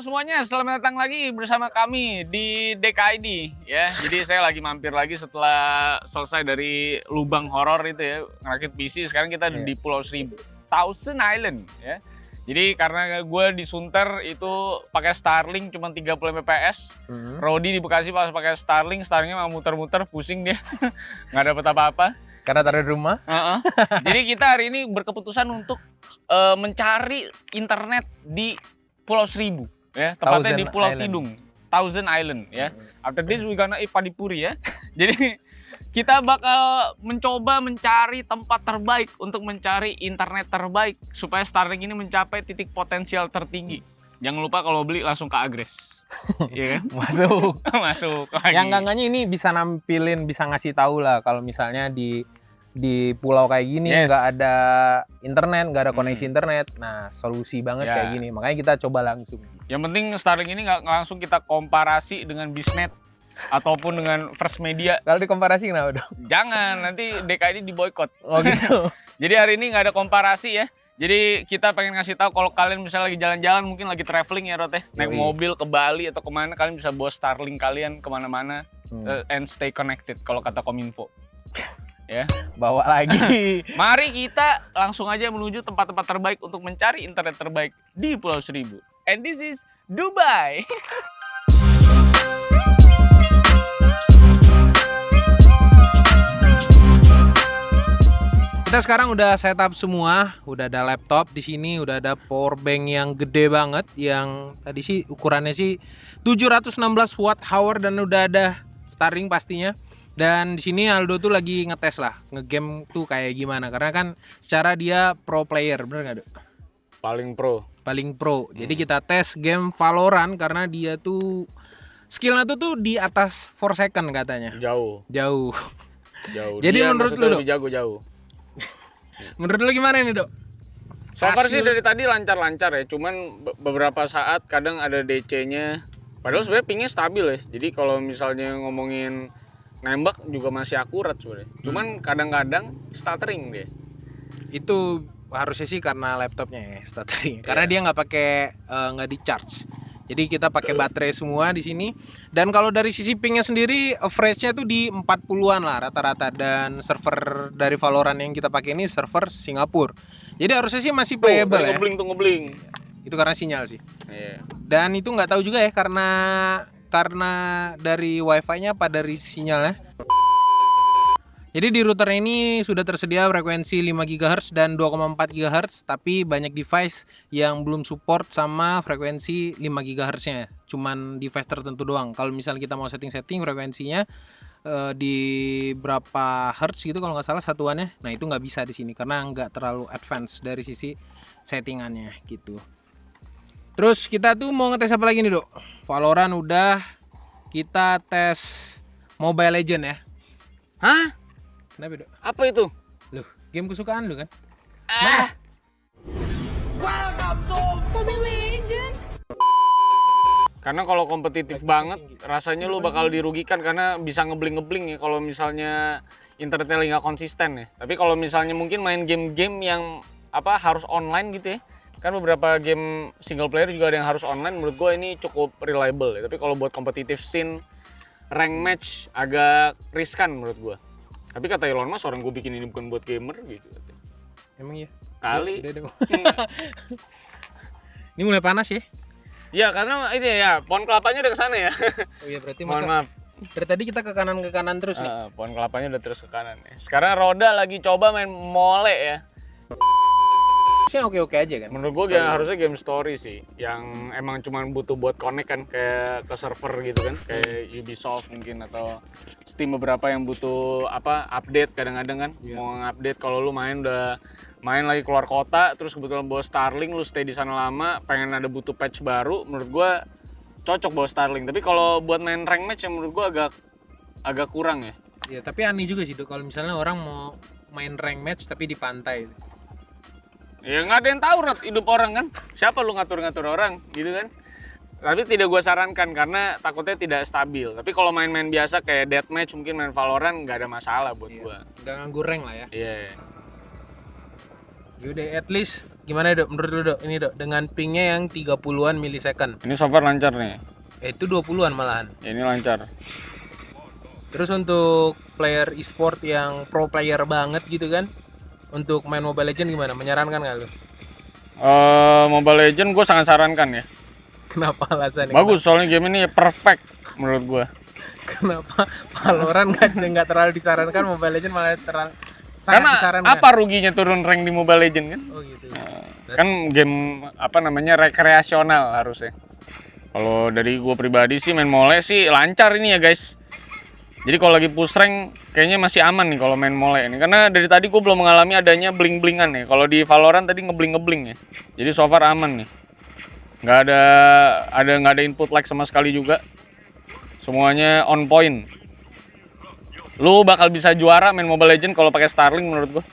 semuanya, selamat datang lagi bersama kami di DKID ya. Jadi saya lagi mampir lagi setelah selesai dari lubang horor itu ya, ngerakit PC. Sekarang kita di Pulau Seribu, Thousand Island ya. Jadi karena gue di Sunter itu pakai Starlink cuma 30 Mbps. Rodi di Bekasi pas pakai Starlinknya mau muter-muter, pusing dia. Nggak dapet apa-apa. Karena taruh di rumah. Jadi kita hari ini berkeputusan untuk mencari internet di Pulau Seribu ya, tepatnya di Pulau Tidung, Thousand Island ya. After this we gonna eat padipuri ya. Jadi kita bakal mencoba mencari tempat terbaik untuk mencari internet terbaik supaya Starlink ini mencapai titik potensial tertinggi. Jangan lupa kalau beli langsung ke Agres. Iya kan? Masuk. Masuk lagi. Yang enggaknya ini bisa nampilin, bisa ngasih tahu lah kalau misalnya di pulau kayak gini nggak ada internet, nggak ada koneksi internet. Nah, solusi banget kayak gini. Makanya kita coba langsung. Yang penting Starlink ini nggak langsung kita komparasi dengan Bisnet ataupun dengan First Media. Kalau dikomparasi kenapa dong? Jangan, nanti DKI ini diboykot. Oh gitu. Jadi hari ini nggak ada komparasi ya. Jadi kita pengen ngasih tahu kalau kalian misalnya lagi jalan-jalan, mungkin lagi traveling ya Rote, naik mobil ke Bali atau kemana, kalian bisa bawa Starlink kalian kemana-mana and stay connected kalau kata Kominfo. Ya, bawa lagi. Mari kita langsung aja menuju tempat-tempat terbaik untuk mencari internet terbaik di Pulau Seribu. And this is Dubai. Kita sekarang udah setup semua, udah ada laptop di sini, udah ada power bank yang gede banget, yang tadi sih ukurannya sih 716 watt hour dan udah ada Starlink pastinya. Dan di sini Aldo tuh lagi ngetes lah, ngegame tuh kayak gimana, karena kan secara dia pro player, bener nggak Dok? Paling pro. Jadi kita tes game Valorant karena dia tuh skillnya tuh di atas 4 second katanya. Jauh. Jadi dia menurut lu Dok? Jago jauh. Menurut lu gimana ini Dok? So far sih dari tadi lancar-lancar ya, cuman beberapa saat kadang ada DC-nya. Padahal sebenarnya pingnya stabil ya. Jadi kalau misalnya ngomongin nembak juga masih akurat sebenarnya. Cuman kadang-kadang stuttering dia. Itu harusnya sih karena laptopnya ya stuttering. Karena dia nggak pakai nggak di charge. Jadi kita pakai baterai semua di sini. Dan kalau dari sisi pingnya sendiri average-nya tuh di 40-an lah rata-rata, dan server dari Valorant yang kita pakai ini server Singapura. Jadi harusnya sih masih playable ya. Ngebling. Itu karena sinyal sih. Iya. Dan itu nggak tahu juga ya karena dari wifi-nya apa dari sinyalnya. Jadi di router ini sudah tersedia frekuensi 5 GHz dan 2,4 GHz, tapi banyak device yang belum support sama frekuensi 5 GHz-nya. Cuman device tertentu doang. Kalau misalnya kita mau setting frekuensinya di berapa hertz gitu kalau nggak salah satuannya, nah itu nggak bisa di sini karena nggak terlalu advance dari sisi settingannya gitu. Terus kita tuh mau ngetes apa lagi nih Dok? Valorant udah, kita tes Mobile Legend ya. Hah? Kenapa Dok? Apa itu? Loh, game kesukaan lu kan? Welcome to Mobile Legend. Karena kalau kompetitif banget, rasanya lu bakal dirugikan karena bisa ngebling ya kalau misalnya internetnya lagi nggak konsisten ya. Tapi kalau misalnya mungkin main game-game yang harus online gitu ya. Kan beberapa game single player juga ada yang harus online, menurut gue ini cukup reliable ya. Tapi kalau buat kompetitif scene, rank match agak riskan menurut gue. Tapi kata Elon Musk, orang gue bikin ini bukan buat gamer gitu. Emang iya? Kali. Ini mulai panas ya? Ya karena ini ya, pohon kelapanya udah kesana ya. Oh iya, berarti Mohon maaf. Dari tadi kita ke kanan terus nih. Pohon kelapanya udah terus ke kanan ya. Sekarang Roda lagi coba main mole ya. Oke aja kan. Menurut gue harusnya game story sih, yang emang cuma butuh buat connect kan kayak ke server gitu kan, kayak Ubisoft mungkin atau Steam, beberapa yang butuh update kadang-kadang kan. Mau ngupdate kalau lu udah main lagi keluar kota, terus kebetulan bawa Starlink, lu stay di sana lama, pengen ada butuh patch baru, menurut gue cocok bawa Starlink. Tapi kalau buat main rank match yang menurut gue agak kurang ya. Ya tapi aneh juga sih Dok kalau misalnya orang mau main rank match tapi di pantai. Ya nggak ada yang tahu hidup orang kan, siapa lu ngatur-ngatur orang gitu kan. Tapi tidak gue sarankan karena takutnya tidak stabil. Tapi kalau main-main biasa kayak deathmatch, mungkin main Valorant nggak ada masalah buat gue. Nggak nganggur rank lah ya. Iya. Yaudah, at least gimana Dok? Menurut lu Dok, ini Dok, dengan pingnya yang 30-an milisecond. Ini so far lancar nih. Itu 20-an malahan. Ini lancar. Terus untuk player e-sport yang pro player banget gitu kan, untuk main Mobile Legends gimana? Menyarankan nggak lu? Mobile Legends gue sangat sarankan ya. Kenapa alasannya? Bagus, soalnya game ini perfect menurut gue. Kenapa Valorant nggak terlalu disarankan, Mobile Legends malah sangat Karena disarankan? apa ruginya turun rank di Mobile Legends kan? Oh gitu. Kan game apa namanya rekreasional harusnya. Kalau dari gue pribadi sih main mole sih lancar ini ya guys. Jadi kalau lagi push rank kayaknya masih aman nih kalau main mole ini. Karena dari tadi gue belum mengalami adanya bling-blingan nih. Kalau di Valorant tadi ngebling-ngebling ya. Jadi so far aman nih. Nggak ada input lag sama sekali juga. Semuanya on point. Lu bakal bisa juara main Mobile Legends kalau pakai Starlink menurut gue.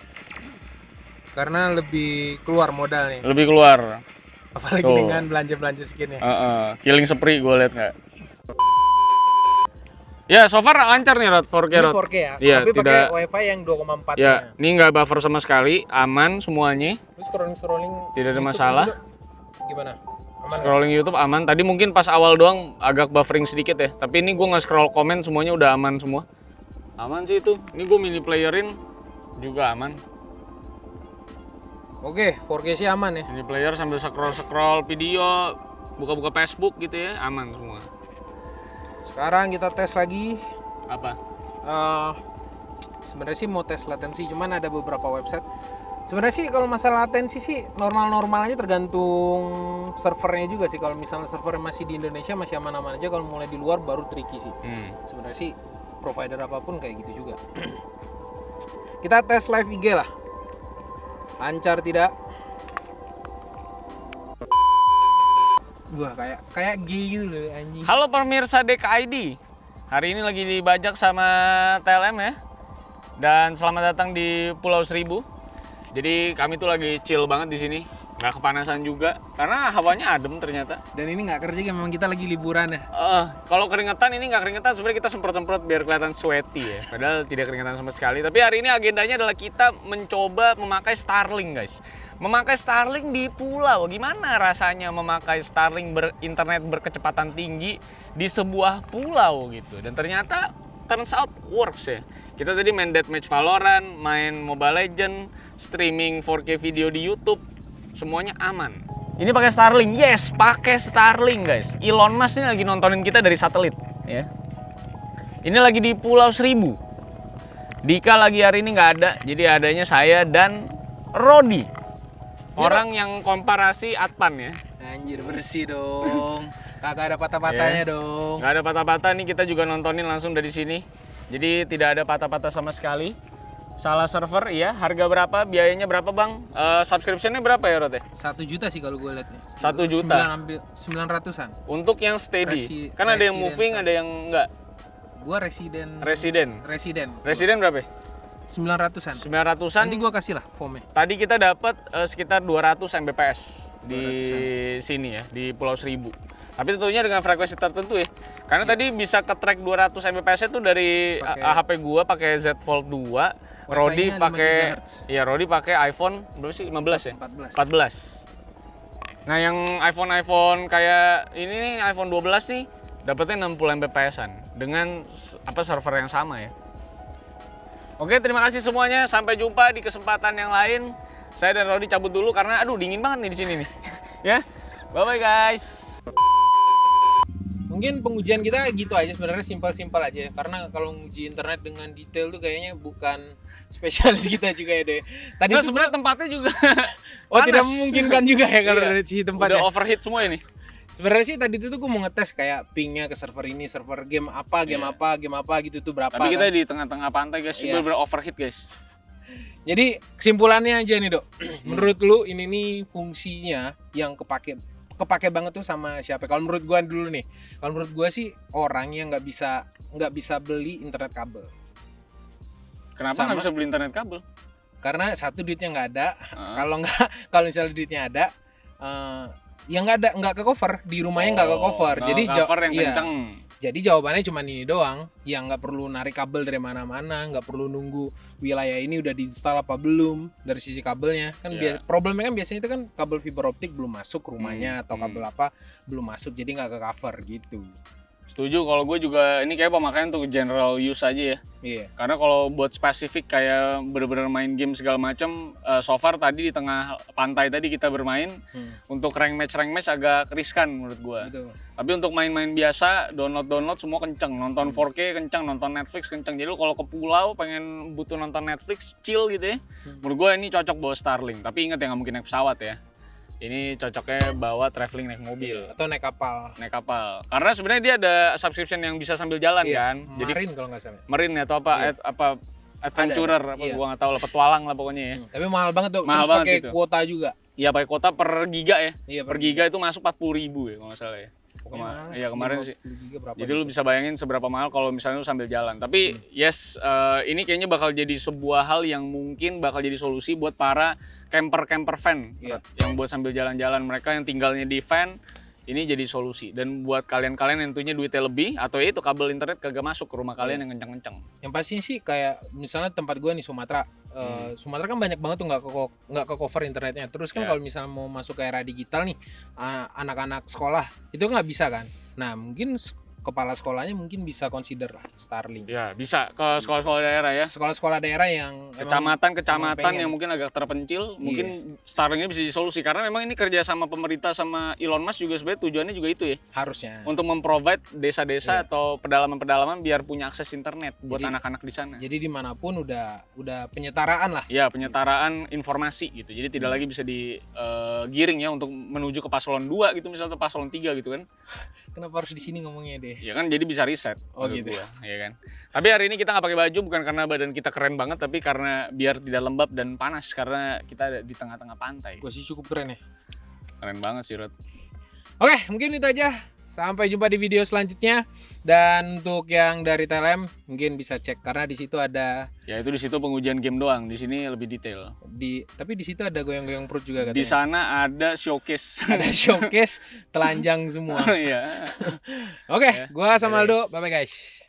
Karena lebih keluar modal nih. Lebih keluar. Apalagi Tuh. dengan belanja-belanja skinnya. Killing spree gue liat nggak? Ya, so far lancar nih Rod, 4K Ini Rod. 4K ya, Iya, tapi pakai tidak. WiFi yang 2,4 Ya, ini nggak buffer sama sekali, aman semuanya. Terus scrolling Tidak ada YouTube masalah. juga gimana? Aman nggak? Scrolling YouTube aman. Tadi mungkin pas awal doang agak buffering sedikit ya. Tapi ini gue nggak scroll komen, semuanya udah aman semua. Aman sih itu. Ini gue mini playerin juga aman. Oke, 4K sih aman ya. Mini player sambil scroll video, buka-buka Facebook gitu ya, aman semua. Sekarang kita tes lagi. Apa? Sebenarnya sih mau tes latensi, cuman ada beberapa website. Sebenarnya sih kalau masalah latensi sih normal-normal aja, tergantung servernya juga sih. Kalau misalnya servernya masih di Indonesia masih aman-aman aja. Kalau mulai di luar baru tricky sih. Sebenarnya sih provider apapun kayak gitu juga. Kita tes live IG lah. Lancar tidak? Wah, kayak G gitu loh anjing. Halo pemirsa DKID. Hari ini lagi dibajak sama TLM ya. Dan selamat datang di Pulau Seribu. Jadi kami tuh lagi chill banget di sini. Nggak kepanasan juga karena hawanya adem ternyata. Dan ini nggak kerja, memang kita lagi liburan ya. Kalau keringetan ini nggak keringetan, sebenarnya kita semprot-semprot biar kelihatan sweaty ya. Padahal tidak keringetan sama sekali. Tapi hari ini agendanya adalah kita mencoba memakai Starlink guys. Memakai Starlink di pulau. Gimana rasanya memakai Starlink berinternet berkecepatan tinggi di sebuah pulau gitu. Dan ternyata turns out works ya. Kita tadi main Deathmatch Valorant, main Mobile Legends, streaming 4K video di YouTube. Semuanya aman. Ini pakai Starlink, yes, pakai Starlink guys. Elon Musk ini lagi nontonin kita dari satelit, ya. Ini lagi di Pulau Seribu. Dika lagi hari ini nggak ada, jadi adanya saya dan Rodi. Orang yang komparasi Adpan ya. Anjir, bersih dong. Kagak ada patah-patahnya dong. Nggak ada patah-patah nih, kita juga nontonin langsung dari sini. Jadi tidak ada patah-patah sama sekali. Salah server, iya. Harga berapa? Biayanya berapa bang? Subscriptionnya berapa ya Rod ya? 1 juta sih kalau gue lihat nih. 1 juta? 900-an. Untuk yang steady. Kan ada yang moving, ada yang enggak. Gua Resident. Resident berapa? 900-an. 900-an. Nanti gua kasih lah formnya. Tadi kita dapat sekitar 200 Mbps di sini ya, di Pulau Seribu. Tapi tentunya dengan frekuensi tertentu ya. Karena tadi bisa ke track 200 Mbps itu dari HP gua pakai Z Fold 2. Rodi pakai Rodi pakai iPhone berapa sih? 15 ya? 14. Nah, yang iPhone kayak ini nih, iPhone 12 nih dapatnya 60 Mbps-an dengan server yang sama ya. Oke, terima kasih semuanya. Sampai jumpa di kesempatan yang lain. Saya dan Rodi cabut dulu karena dingin banget nih di sini nih. Ya. Bye-bye guys. Mungkin pengujian kita gitu aja, sebenarnya simpel-simpel aja ya. Karena kalau nguji internet dengan detail tuh kayaknya bukan spesialis kita juga ya deh. Tadi Nah, sebenarnya tempatnya juga tidak memungkinkan juga ya kalau dari sisi tempat. Udah overheat semua ini. Sebenarnya sih tadi itu gue mau ngetes kayak pingnya ke server ini, server game apa gitu tuh berapa. Tapi kita kan? di tengah-tengah pantai guys, bener-bener overheat guys. Jadi kesimpulannya aja nih Dok. Menurut lu ini nih fungsinya yang kepake banget tuh sama siapa? Kalau menurut gua dulu nih. Kalau menurut gua sih orang yang nggak bisa beli internet kabel. Kenapa nggak bisa beli internet kabel? Karena satu, duitnya nggak ada. Kalau misalnya duitnya ada, ya nggak ke cover di rumahnya, nggak ke cover. Jadi cover yang kenceng. Jadi jawabannya cuma ini doang, yang nggak perlu narik kabel dari mana-mana, nggak perlu nunggu wilayah ini udah diinstal apa belum dari sisi kabelnya. Kan Iya. problemnya kan biasanya itu kan kabel fiber optik belum masuk rumahnya atau kabel apa belum masuk, jadi nggak ke cover gitu. Setuju, kalau gue juga ini kayak pemakaian untuk general use aja ya. Iya. Karena kalau buat spesifik kayak bener-bener main game segala macam, so far tadi di tengah pantai tadi kita bermain, untuk rank match agak riskan menurut gue. Betul. Tapi untuk main-main biasa, download semua kenceng, nonton 4K kenceng, nonton Netflix kenceng. Jadi lu kalau ke pulau pengen butuh nonton Netflix chill gitu ya, menurut gue ini cocok bawa Starlink. Tapi ingat ya, nggak mungkin naik pesawat ya. Ini cocoknya bawa traveling naik mobil. Atau naik kapal. Naik kapal. Karena sebenarnya dia ada subscription yang bisa sambil jalan kan. Jadi Marine kalau nggak salah. Marine atau apa apa adventurer apa Iya. gua nggak tahu lah, petualang lah pokoknya ya. Tapi mahal banget tuh. Mahal Terus banget pakai gitu. kuota juga. Iya, pakai kuota per giga ya. Iya, Per giga itu masuk 40.000 ya kalau nggak salah ya. Pokoknya mahal. Iya, kemarin sih. 50 giga berapa Jadi gitu. lu bisa bayangin seberapa mahal kalau misalnya lu sambil jalan. Tapi yes, ini kayaknya bakal jadi sebuah hal yang mungkin bakal jadi solusi buat para camper van. Iya. Yang buat sambil jalan-jalan, mereka yang tinggalnya di van, ini jadi solusi. Dan buat kalian-kalian yang tentunya duitnya lebih, atau ya itu kabel internet kagak masuk ke rumah kalian yang kencang-kencang. Yang pastinya sih kayak misalnya tempat gua nih Sumatera. Sumatera kan banyak banget tuh nggak ke cover internetnya. Terus kan Ya. kalau misalnya mau masuk ke era digital nih, anak-anak sekolah itu nggak bisa kan. Nah mungkin kepala sekolahnya mungkin bisa consider Starlink. Ya, bisa ke sekolah-sekolah daerah ya. Sekolah-sekolah daerah yang Kecamatan-kecamatan pengen. yang mungkin agak terpencil, mungkin Starlink ini bisa jadi solusi. Karena memang ini kerja sama pemerintah sama Elon Musk juga sebenarnya tujuannya juga itu ya. harusnya. Untuk memprovide desa-desa atau pedalaman-pedalaman biar punya akses internet buat Jadi- anak-anak di sana. Jadi dimanapun udah penyetaraan lah. Ya, penyetaraan informasi gitu. Jadi tidak lagi bisa digiring ya untuk menuju ke paslon 2 gitu misalnya, atau paslon 3 gitu kan. Kenapa harus di sini ngomongnya deh? Ya kan jadi bisa riset. Oh, menurut gitu. gua, ya kan. Tapi hari ini kita nggak pakai baju bukan karena badan kita keren banget, tapi karena biar tidak lembab dan panas karena kita ada di tengah-tengah pantai. Gue sih cukup keren ya. Keren banget sih, Rod. Oke, mungkin itu aja. Sampai jumpa di video selanjutnya. Dan untuk yang dari Telem mungkin bisa cek karena di situ ada Ya itu di situ pengujian game doang. Di sini lebih detail. tapi di situ ada goyang-goyang perut juga katanya. Di sana ada showcase. Ada showcase telanjang semua. Iya. Oke, gua sama Yes. Aldo. Bye bye guys.